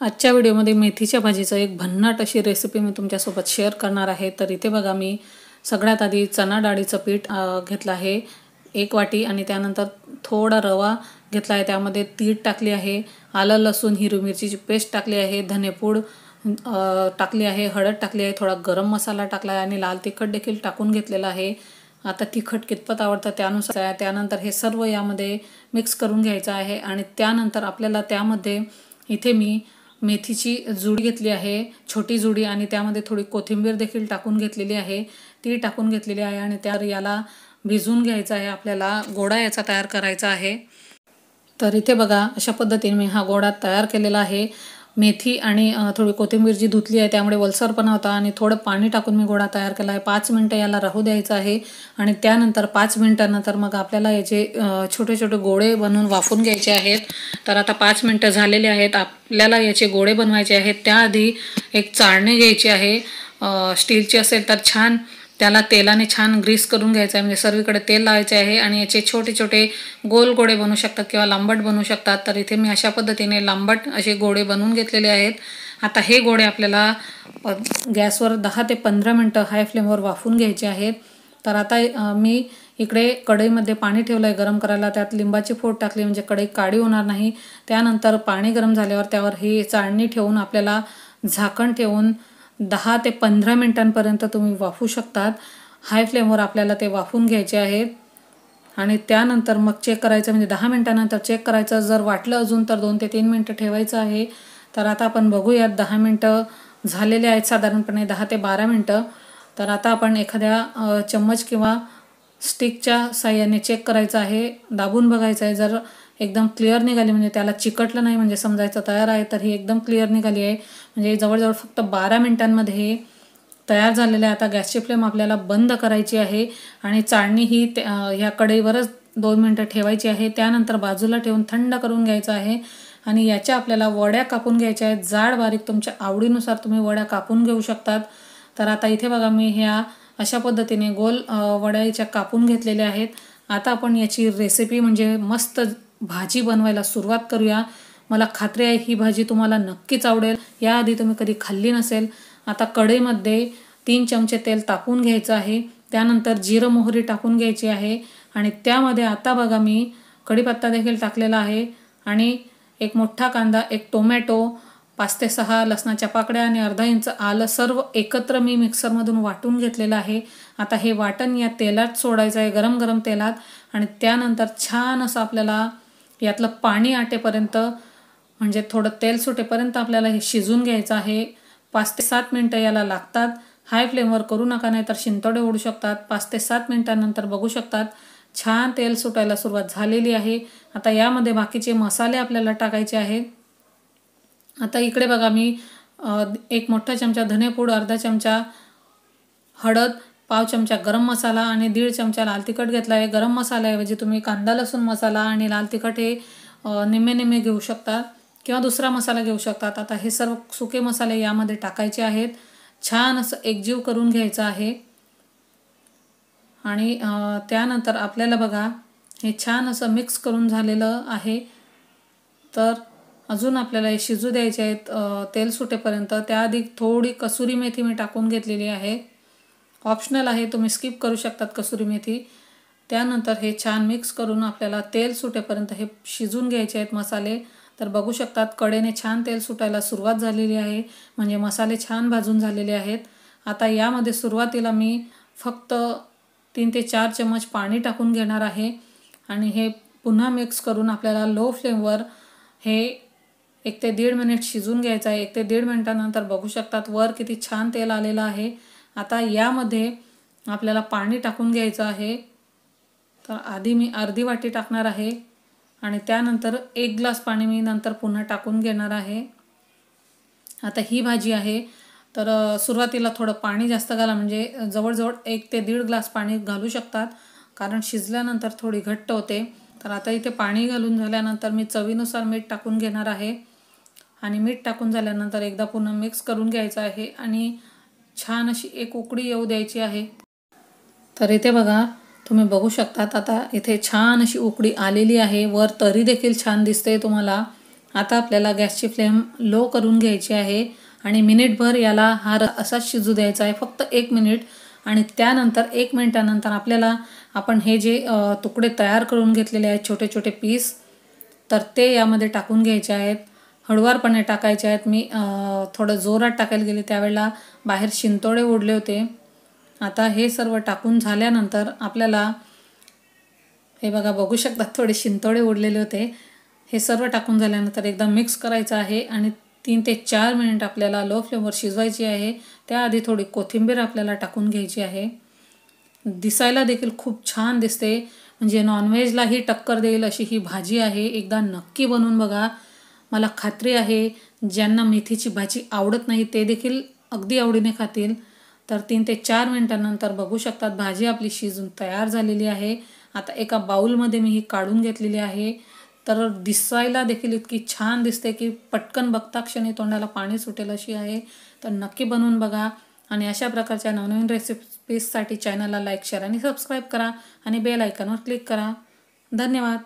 आजच्या व्हिडिओमध्ये मेथीच्या भाजीचं एक भन्नाट अशी रेसिपी मी तुमच्यासोबत शेअर करणार आहे। तर इथे बघा, मी सगळ्यात आधी चणा डाळीचं पीठ घेतलं आहे 1 वाटी आणि त्यानंतर थोडा रवा घेतला आहे, त्यामध्ये तीळ टाकली आहे, आलं लसूण हिरवी मिरचीची पेस्ट टाकली आहे, धनेपूड टाकली आहे, हळद टाकली आहे, थोडा गरम मसाला टाकला आहे आणि लाल तिखट देखील टाकून घेतलेला आहे। आता तिखट कितपत आवडतं त्यानुसार आहे। त्यानंतर हे सर्व यामध्ये मिक्स करून घ्यायचं आहे आणि त्यानंतर आपल्याला त्यामध्ये इथे मी मेथीची जुडी घेतली आहे, छोटी जुडी, आणि त्यामध्ये थोडी कोथिंबीर देखील टाकून घेतलेली आहे, ती टाकून घेतलेली आहे आणि त्यावर याला भिजवून घ्यायचं आहे। आपल्याला गोळा याचा तयार करायचा आहे। तर इथे बघा, अशा पद्धतीने मी हा गोळा तयार केलेला आहे। मेथी आणि थोडी कोथिंबीर जी धुतली आहे त्यामुळे ओलसरपणा होता आणि थोडं पाणी टाकून मी गोळा तयार केला आहे। 5 मिनिटं याला राहू द्यायचं आहे आणि त्यानंतर 5 मिनिटांनंतर मग आपल्याला याचे छोटे छोटे गोळे बनवून वाफवून घ्यायचे आहेत। तर आता 5 मिनिटं झालेले आहेत, आपल्याला याचे गोळे बनवायचे आहेत। त्याआधी एक चाळणी घ्यायची आहे, स्टीलची असेल तर छान, त्याला तेलाने छान ग्रीस करून घ्यायचं आहे, म्हणजे सर्वीकडे तेल लावायचे आहे आणि याचे छोटे छोटे गोल गोळे बनवू शकतात किंवा लांबट बनवू शकतात। तर इथे मी अशा पद्धतीने लांबट असे गोळे बनवून घेतलेले आहेत। आता हे गोळे आपल्याला गॅसवर 10 ते 15 मिनिटं हाय फ्लेमवर वाफवून घ्यायचे आहेत। तर आता मी इकडे कढईमध्ये पाणी ठेवलं आहे गरम करायला, त्यात लिंबाची फोड टाकली म्हणजे कढई काळी होणार नाही। त्यानंतर पाणी गरम झाल्यावर त्यावर ही चाळणी ठेवून आपल्याला झाकण ठेवून 10 ते 15 मिनिटांपर्यंत तुम्ही वाफवू शकतात। हाय फ्लेमवर आपल्याला ते वाफवून घ्यायचे आहेत आणि त्यानंतर मग चेक करायचं, म्हणजे 10 मिनिटांनंतर चेक करायचं। जर वाटलं अजून तर 2 ते 3 मिनिटं ठेवायचं आहे। तर आता आपण बघूयात 10 मिनिटं झालेले आहेत, साधारणपणे 10 ते 12 मिनिटं। तर आता आपण एखाद्या चम्मच किंवा स्टिकच्या साहाय्याने चेक करायचं आहे, दाबून बघायचं आहे। जर एकदम क्लिअर निघाली, म्हणजे त्याला चिकटलं नाही, म्हणजे समजायचं तयार आहे। तर ही एकदम क्लिअर निघाली आहे, म्हणजे जवळजवळ फक्त 12 मिनिटांमध्ये हे तयार झालेलं आहे। आता गॅसची फ्लेम आपल्याला बंद करायची आहे आणि चाळणी ही ह्या कढईवरच 2 मिनिटं ठेवायची आहे। त्यानंतर बाजूला ठेवून थंड करून घ्यायचं आहे आणि याच्या आपल्याला वड्या कापून घ्यायच्या आहेत, जाड बारीक तुमच्या आवडीनुसार तुम्ही वड्या कापून घेऊ शकतात। तर आता इथे बघा, मी ह्या अशा पद्धतीने गोल वड्या याच्या कापून घेतलेल्या आहेत। आता आपण याची रेसिपी म्हणजे मस्त भाजी बनवायला सुरुवात करूया। मला खात्री आहे ही भाजी तुम्हाला नक्कीच आवडेल, याआधी तुम्ही कधी खाल्ली नसेल। आता कढईमध्ये 3 चमचे तेल तापवून घ्यायचं आहे, त्यानंतर जिरं मोहरी टाकून घ्यायची आहे आणि त्यामध्ये आता बघा, मी कढीपत्ता देखील टाकलेला आहे आणि एक मोठा कांदा, एक टोमॅटो, 5 ते 6 लसणाच्या पाकळ्या आणि अर्धा इंच आलं सर्व एकत्र मी मिक्सरमधून वाटून घेतलेलं आहे। आता हे वाटण या तेलात सोडायचं आहे, गरम गरम तेलात, आणि त्यानंतर छान असं आपल्याला यातलं पाणी आटेपर्यंत, म्हणजे थोडं तेल सुटेपर्यंत आपल्याला हे शिजून घ्यायचं आहे। 5 ते 7 मिनिटं याला लागतात। हाय फ्लेमवर करू नका, नाही तर शिंतोडे उडू शकतात। 5 ते 7 मिनिटांनंतर बघू शकतात छान तेल सुटायला सुरुवात झालेली आहे। आता यामध्ये बाकीचे मसाले आपल्याला टाकायचे आहेत। आता इकडे बघा, मी 1 मोठा चमचा धनेपूड, अर्धा चमचा हळद, पाव चमचा गरम मसाला आणि 1.5 चमचा लाल तिखट घेतला आहे। गरम मसाल्याऐवजी तुम्ही कांदा लसूण मसाला आणि लाल तिखट हे निम्मे निम्मे घेऊ शकता किंवा दुसरा मसाला घेऊ शकतात। आता हे सर्व सुके मसाले यामध्ये टाकायचे आहेत, छान असं एकजीव करून घ्यायचं आहे आणि त्यानंतर आपल्याला बघा हे छान असं मिक्स करून झालेलं आहे। तर अजून आपल्याला हे शिजू द्यायचे आहेत तेल सुटेपर्यंत। त्याआधी थोडी कसुरी मेथी मी टाकून घेतलेली आहे, ऑप्शनल आहे, तुम्ही स्किप करू शकतात कसुरी मेथी। त्यानंतर हे छान मिक्स करून आपल्याला तेल सुटेपर्यंत हे शिजून घ्यायचे आहेत मसाले। तर बघू शकतात कडेने छान तेल सुटायला सुरुवात झालेली आहे, म्हणजे मसाले छान भाजून झालेले आहेत। आता यामध्ये सुरुवातीला मी फक्त 3 ते 4 चम्मच पाणी टाकून घेणार आहे आणि हे पुन्हा मिक्स करून आपल्याला लो फ्लेमवर हे 1 ते 1.5 मिनिट शिजून घ्यायचं आहे। 1 ते 1.5 मिनिटानंतर बघू शकतात वर किती छान तेल आलेलं आहे। आता यामध्ये आपल्याला पाणी टाकून घ्यायचं आहे। तर आधी मी अर्धी वाटी टाकणार आहे आणि त्यानंतर 1 ग्लास पाणी मी नंतर पुन्हा टाकून घेणार आहे। आता ही भाजी आहे, तर सुरुवातीला थोडं पाणी जास्त घाला, म्हणजे जवळजवळ 1 ते 1.5 ग्लास पाणी घालू शकतात, कारण शिजल्यानंतर थोडी घट्ट होते। तर आता इथे पाणी घालून झाल्यानंतर मी चवीनुसार मीठ टाकून घेणार आहे आणि मीठ टाकून झाल्यानंतर एकदा पुन्हा मिक्स करून घ्यायचं आहे आणि छान अशी एक उकळी येऊ द्यायची आहे। तर इथे बघा, तुम्ही बघू शकतात आता इथे छान अशी उकळी आलेली आहे, वर तरी देखील छान दिसते तुम्हाला। आता आपल्याला गॅसची फ्लेम लो करून घ्यायची आहे आणि मिनिटभर याला हा असाच शिजू द्यायचा आहे, फक्त 1 मिनिट. आणि त्यानंतर 1 मिनिटानंतर आपल्याला आपण हे जे तुकडे तयार करून घेतलेले आहेत छोटे छोटे पीस, तर ते यामध्ये टाकून घ्यायचे आहेत. हळुवारपणे टाकायचे आहेत. मी थोडं जोरात टाकायला गेले त्यावेळेला बाहेर शिंतोडे उडले होते. आता हे सर्व टाकून झाल्यानंतर आपल्याला हे बघा, बघू शकता थोडे शिंतोडे उडलेले होते. हे सर्व टाकून झाल्यानंतर एकदा मिक्स करायचं आहे आणि 3 ते 4 मिनिट आपल्याला लो फ्लेमवर शिजवायची आहे. त्याआधी थोडी कोथिंबीर आपल्याला टाकून घ्यायची आहे. दिसायला देखील खूप छान दिसते, म्हणजे नॉनव्हेजलाही टक्कर देईल अशी ही भाजी आहे. एकदा नक्की बनवून बघा. मला खात्री आहे ज्यांना मेथीची भाजी आवडत नाही ते देखील अगदी आवडीने खातील. तर 3 ते 4 मिनिटांनंतर बघू शकतात भाजी आपली शिजून तयार झालेली आहे. आता एका बाउलमध्ये मी ही काढून घेतलेली आहे. तर दिसायला देखील इतकी छान दिसते की पटकन बघता क्षणी तोंडाला पाणी सुटेल अशी आहे. तर नक्की बनवून बघा आणि अशा प्रकारच्या नवनवीन रेसिपीजसाठी चॅनलला लाईक, शेअर आणि सबस्क्राईब करा आणि बेल आयकॉनवर क्लिक करा. धन्यवाद.